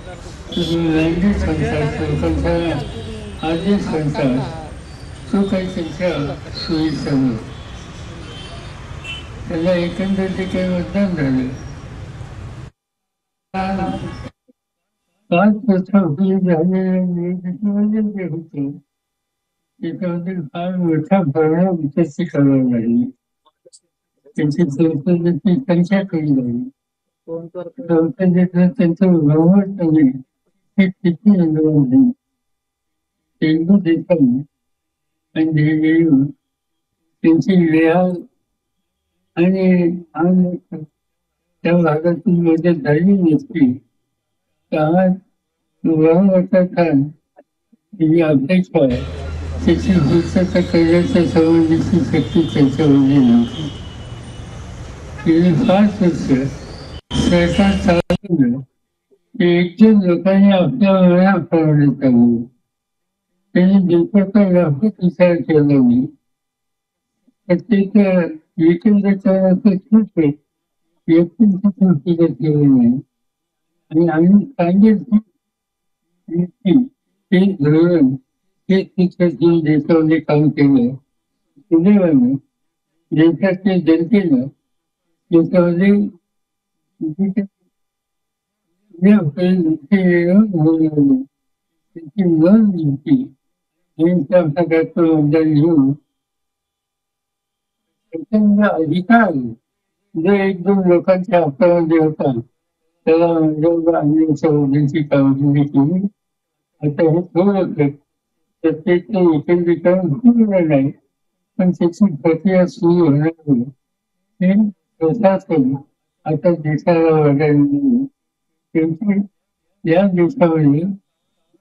लैंगिक संसार लोकांचा आधी संसार तो काही त्यांच्या सोयीसमोर त्याला एकंदरीत काही मतदान झालं. पाच वर्षापूर्वी झालेल्या निवडणुकीमध्ये जे होते त्याच्यामध्ये फार मोठा परिणाम विकसित करावा लागली. त्यांची संसदेची संख्या कमी झाली. संसदेचं त्यांचं बहुमत कमी हे किती आंदोलन झाले. तेलगू देशम आणि त्यांची लिहाल आणि त्या भागातून मदत झाली नसती तर बहुमताचा जी अपेक्षा आहे त्याची पूर्तता करण्याच्या संबंधीची शक्ती त्यांच्यामध्ये नव्हती. गेली 5 वर्ष सरकार चालवलं की एकजण लोकांनी आपल्या मनाप्रमाणे चालवलं. त्यांनी देशाचा व्यापक विचार केला नाही. प्रत्येक एकंदरीत खूप व्यक्तींची कृतीगत केली नाही आणि आम्ही सांगितलं ते धोरण हे शिक्षण देशामध्ये काम केलं. सुदैवाने देशाच्या जनतेनं देशामध्ये त्याची नोंद घेतली आणि त्या प्रकारचं मतदान घेऊन त्याचा अधिकार जो 1-2 लोकांच्या हातामध्ये होता त्याला आणण्याची कामगिरी केली. आता हे थोडं प्रत्येक एकत्रीकरण पूर्ण नाही पण त्याची प्रक्रिया सुरू होणार हे प्रशासन आता देशाला वाटायला त्यांची या देशामध्ये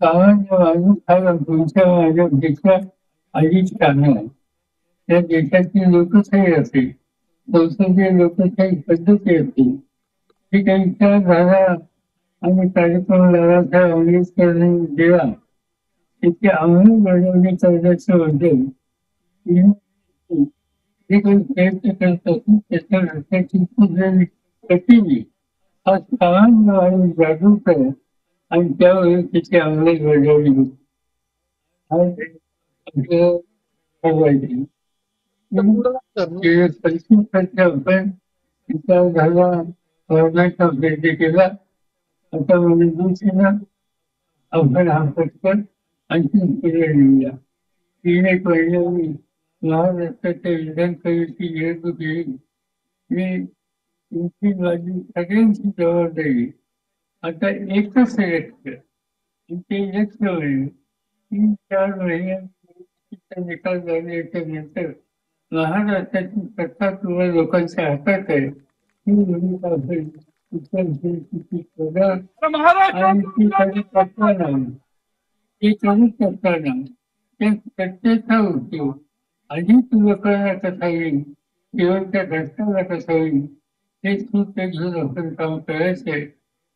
सामान्य माणूस हा तुमच्या माझ्यापेक्षा अधिक चांगला आहे. त्या देशाची लोकशाही असेल संसदीय लोकशाही पद्धती असतील ही त्यांच्या झाला आणि कार्यक्रम लावाचा आंबेडकरांनी दिला त्याची अंमलबजावणी करण्याचं बद्दल जे काही प्रयत्न करत असून त्याच्या रस्त्याची प्रतिनिधी हा सामान्य माणूस जागरूक आहे आणि त्यावेळी त्याची अंमलबजावणी होती. गेल्या 25 वर्ष आपण विचार झाला करण्याचा प्रयत्न केला. आता दिवशीना आपण हा पटकन आणखी पुढे नेऊया. 3 महिन्यांनी महाराष्ट्राच्या विधान सभेची निवडणूक येईल. मी तुमची माझी सगळ्यांची जबाबदारी आता एकच इलेक्शन ते इलेक्शन होईल. 3-4 महिन्यांचा निकाल झाल्याच्या नंतर महाराष्ट्राची सत्ता तुम्हाला लोकांच्या हातात आहे. ही भूमिका असेल त्या सत्तेचा उद्योग अधिक लोकांना कसा येईल शेवटच्या घटकाला कसा होईल हे सूत्र घेऊन आपण काम करायचंय.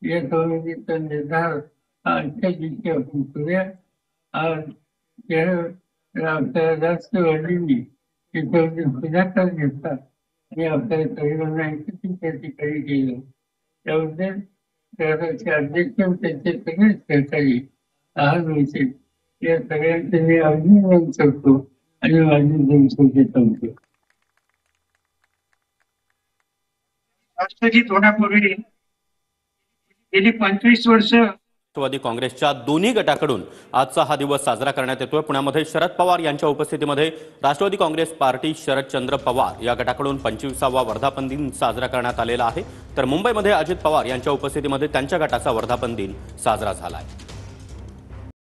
या संबंधीचा निर्धार हा आजच्या दिवशी आपण करूया. आज आपल्याला राष्ट्रवादींनी त्याच्यामध्ये पुढाकार घेतला आणि आपल्या सर्वांना एकत्रित त्या ठिकाणी केलं. त्याबद्दल शहराचे अध्यक्ष त्यांचे सगळेच सहकारी आहार होते या सगळ्यांचे मी अभिनंदन करतो आणि माझी 2 शब्द थांबतो. राष्ट्रगीत होण्यापूर्वी गेली 25 वर्ष राष्ट्रवादी काँग्रेसच्या दोन्ही गटाकडून आजचा हा दिवस साजरा करण्यात येतोय. पुण्यामध्ये शरद पवार यांच्या उपस्थितीमध्ये राष्ट्रवादी काँग्रेस पार्टी शरदचंद्र पवार या गटाकडून 25वा वर्धापन दिन साजरा करण्यात आलेला आहे. तर मुंबईमध्ये अजित पवार यांच्या उपस्थितीमध्ये त्यांच्या गटाचा वर्धापन दिन साजरा झाला आहे.